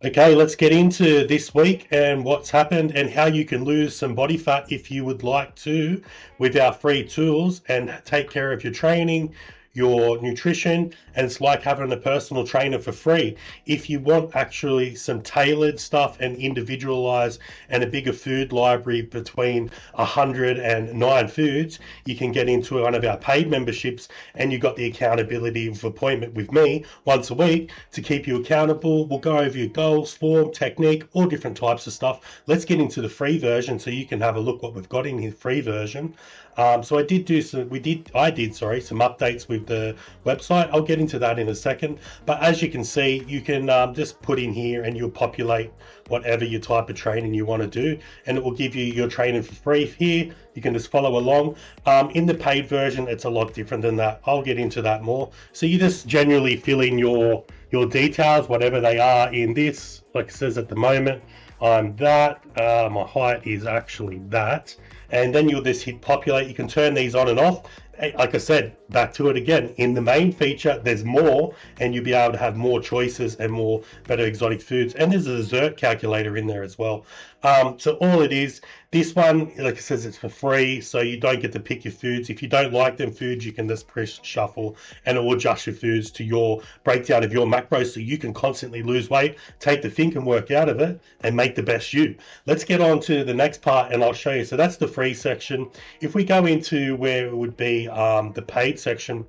Okay, let's get into this week and what's happened and how you can lose some body fat if you would like to with our free tools and take care of your training, your nutrition, and it's like having a personal trainer for free. If you want actually some tailored stuff and individualized and a bigger food library between 109 foods, you can get into one of our paid memberships and you got the accountability of appointment with me once a week to keep you accountable. We'll go over your goals, form, technique, all different types of stuff. Let's get into the free version so you can have a look what we've got in the free version. So I did, sorry, some updates with the website. I'll get into that in a second. But as you can see, you can just put in here and you'll populate whatever your type of training you want to do, and it will give you your training for free here. You can just follow along. In the paid version, it's a lot different than that. I'll get into that more. So you just generally fill in your details, whatever they are in this. Like it says at the moment, I'm that. My height is actually that. And then you'll just hit populate. You can turn these on and off. Like I said, back to it again. In the main feature, there's more, and you'll be able to have more choices and more better exotic foods. And there's a dessert calculator in there as well. So all it is, this one, like it says, it's for free, so you don't get to pick your foods. If you don't like them foods, you can just press shuffle, and it will adjust your foods to your breakdown of your macros, so you can constantly lose weight, take the think and work out of it, and make the best you. Let's get on to the next part, and I'll show you. So that's the free section. If we go into where it would be the paid section,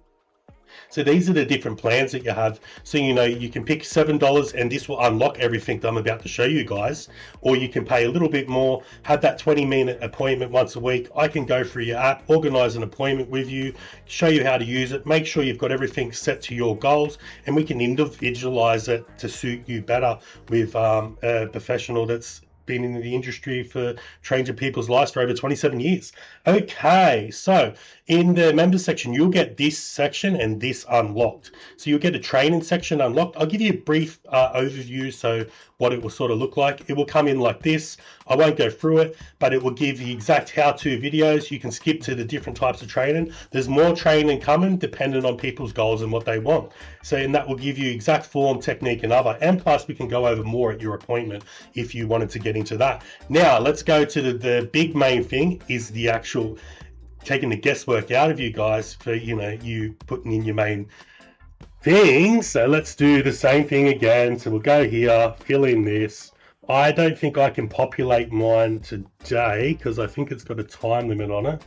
so these are the different plans that you have. So, you can pick $7 and this will unlock everything that I'm about to show you guys. Or you can pay a little bit more, have that 20-minute appointment once a week. I can go through your app, organize an appointment with you, show you how to use it, make sure you've got everything set to your goals, and we can individualize it to suit you better with a professional that's been in the industry for changing people's lives for over 27 years. Okay, so in the members section, you'll get this section and this unlocked. So you'll get a training section unlocked. I'll give you a brief overview, so what it will sort of look like. It will come in like this. I won't go through it, but it will give the exact how-to videos. You can skip to the different types of training. There's more training coming depending on people's goals and what they want. So, and that will give you exact form, technique, and other. And plus, we can go over more at your appointment if you wanted to get into that. Now, let's go to the big main thing is the actual taking the guesswork out of you guys for, you putting in your main thing. So let's do the same thing again. So we'll go here, fill in this. I don't think I can populate mine today because I think it's got a time limit on it.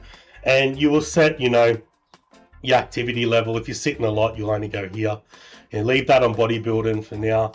And you will set, your activity level. If you're sitting a lot, you'll only go here. And leave that on bodybuilding for now.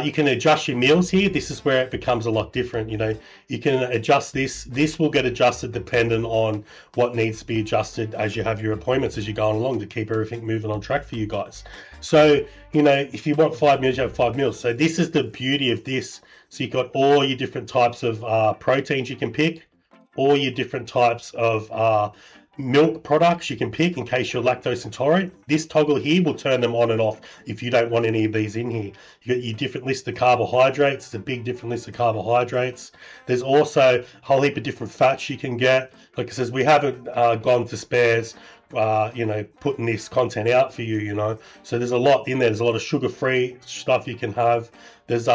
You can adjust your meals here. This is where it becomes a lot different. You can adjust this. This will get adjusted depending on what needs to be adjusted as you have your appointments as you're going along to keep everything moving on track for you guys. So, if you want 5 meals, you have 5 meals. So this is the beauty of this. So you've got all your different types of proteins you can pick, all your different types of milk products you can pick in case you're lactose intolerant. This toggle here will turn them on and off if you don't want any of these in here. You got your different list of carbohydrates. It's a big different list of carbohydrates. There's also a whole heap of different fats you can get. Like it says, we haven't gone to spares putting this content out for you, so there's a lot in there. There's a lot of sugar-free stuff you can have. There's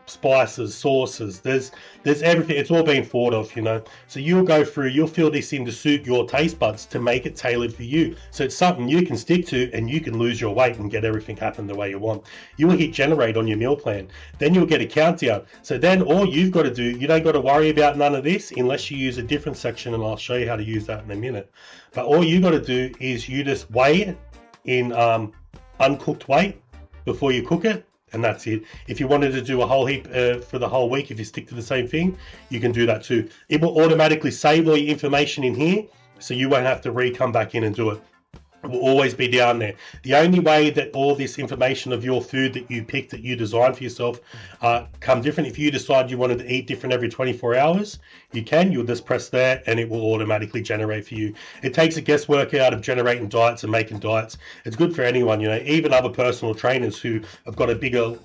spices, sauces, there's everything. It's all been thought of, so you'll go through, you'll fill this in to suit your taste buds to make it tailored for you, so it's something you can stick to and you can lose your weight and get everything happen the way you want. You will hit generate on your meal plan, then you'll get a countdown. So then all you've got to do, you don't got to worry about none of this unless you use a different section, and I'll show you how to use that in a minute. But all you got to do is you just weigh it in uncooked weight before you cook it, and that's it. If you wanted to do a whole heap for the whole week, if you stick to the same thing, you can do that too. It will automatically save all your information in here, so you won't have to come back in and do it. It will always be down there. The only way that all this information of your food that you picked, that you designed for yourself, come different. If you decide you wanted to eat different every 24 hours, you'll just press there and it will automatically generate for you. It takes the guesswork out of generating diets and making diets. It's good for anyone, even other personal trainers who have got a bigger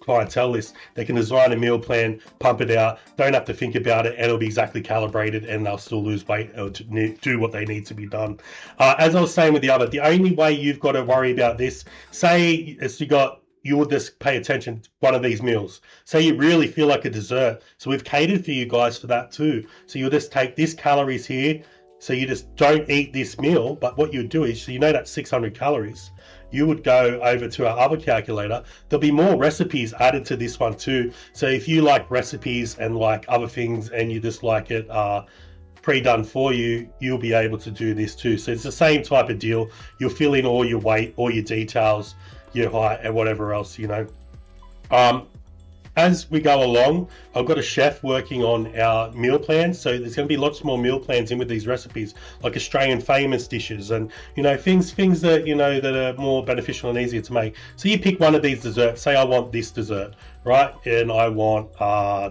clientele list. They can design a meal plan, pump it out, don't have to think about it, and it'll be exactly calibrated, and they'll still lose weight or do what they need to be done. As I was saying with the only way you've got to worry about this, say as you got you will just pay attention to one of these meals. Say you really feel like a dessert. So we've catered for you guys for that too. So you'll just take this calories here. So you just don't eat this meal, but what you would do is, so you know that's 600 calories. You would go over to our other calculator. There'll be more recipes added to this one too. So if you like recipes and like other things and you just like it pre-done for you, you'll be able to do this too. So it's the same type of deal. You'll fill in all your weight, all your details, your height, and whatever else, you know. As we go along, I've got a chef working on our meal plans. So there's going to be lots more meal plans in with these recipes, like Australian famous dishes and, you know, things that, you know, that are more beneficial and easier to make. So you pick one of these desserts. Say I want this dessert, right? And I want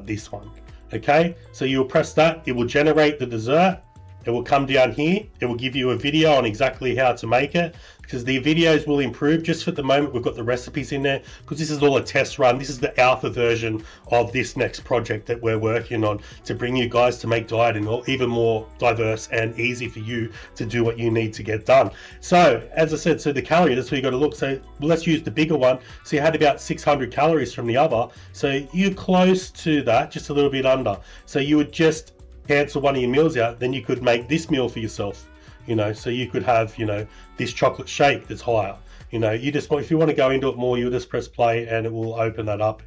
this one. Okay, so you'll press that. It will generate the dessert. It will come down here. It will give you a video on exactly how to make it, because the videos will improve. Just for the moment, we've got the recipes in there because this is all a test run. This is the alpha version of this next project that we're working on to bring you guys to make dieting even more diverse and easy for you to do what you need to get done. So as I said, so the calorie, that's where you got to look. So let's use the bigger one. So you had about 600 calories from the other. So you're close to that, just a little bit under. So you would just cancel one of your meals out, then you could make this meal for yourself, you know. So you could have, you know, this chocolate shake that's higher, you know. You just want, if you want to go into it more, you'll just press play and it will open that up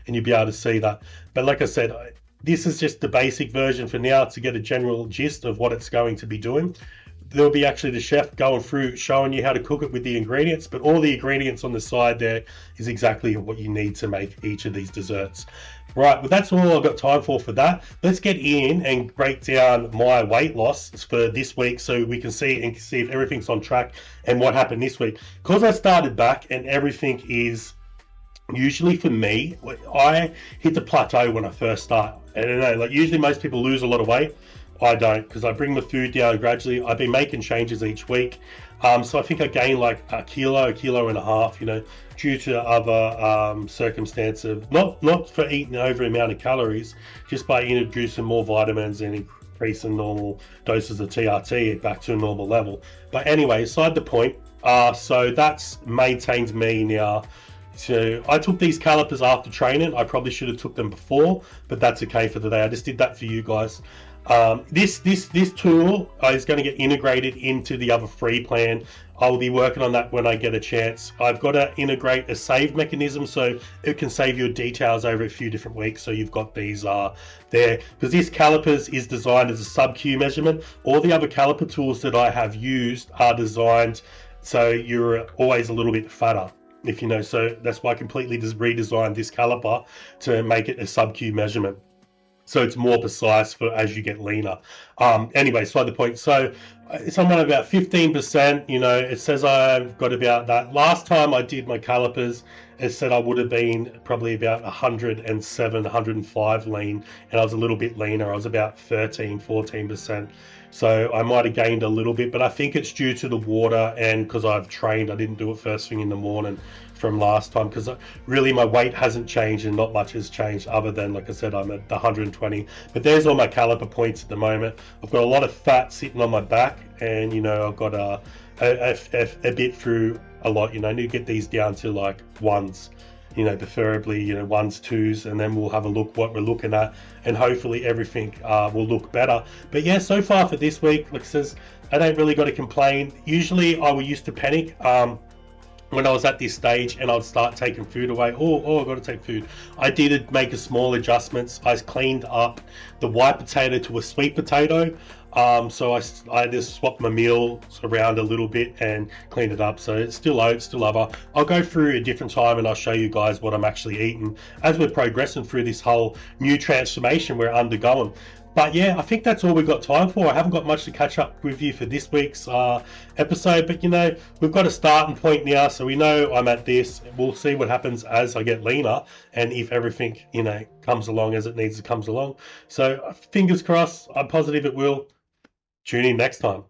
and you'll be able to see that. But like I said, this is just the basic version for now to get a general gist of what it's going to be doing. There'll be actually the chef going through showing you how to cook it with the ingredients, but all the ingredients on the side there is exactly what you need to make each of these desserts. Right, well, that's all I've got time for that. Let's get in and break down my weight loss for this week so we can see if everything's on track and what happened this week. Because I started back and everything is, usually for me, I hit the plateau when I first start. I don't know, like usually most people lose a lot of weight. I don't, because I bring the food down gradually. I've been making changes each week. So I think I gained like a kilo and a half, you know, due to other circumstances, not for eating over amount of calories, just by introducing more vitamins and increasing normal doses of TRT back to a normal level. But anyway, aside the point, so that's maintained me now. So I took these calipers after training. I probably should have took them before, but that's okay for today. I just did that for you guys. This tool is going to get integrated into the other free plan. I will be working on that when I get a chance. I've got to integrate a save mechanism so it can save your details over a few different weeks. So you've got these there, because this calipers is designed as a sub-Q measurement. All the other caliper tools that I have used are designed so you're always a little bit fatter, if you know. So that's why I completely just redesigned this caliper to make it a sub-Q measurement, so it's more precise for as you get leaner. Anyway, so the point. So it's on about 15%. You know, it says I've got about that. Last time I did my calipers, it said I would have been probably about 107, 105 lean, and I was a little bit leaner. I was about 14%. So I might have gained a little bit, but I think it's due to the water and because I've trained. I didn't do it first thing in the morning from last time, because really my weight hasn't changed and not much has changed other than, like I said, I'm at the 120. But there's all my caliper points at the moment. I've got a lot of fat sitting on my back, and you know, I've got a bit through a lot. You know, I need to get these down to like ones, you know, preferably, you know, ones, twos, and then we'll have a look what we're looking at, and hopefully everything will look better. But yeah, so far for this week, like I says, I don't really got to complain. Usually I used to panic when I was at this stage and I'd start taking food away. Oh, I've got to take food. I did make a small adjustments. I cleaned up the white potato to a sweet potato. So I just swapped my meals around a little bit and cleaned it up. So it's still oats, still other. I'll go through a different time and I'll show you guys what I'm actually eating as we're progressing through this whole new transformation we're undergoing. But yeah, I think that's all we've got time for. I haven't got much to catch up with you for this week's episode, but you know, we've got a starting point now, so we know I'm at this. We'll see what happens as I get leaner and if everything, you know, comes along as it needs to come along. So fingers crossed, I'm positive it will. Tune in next time.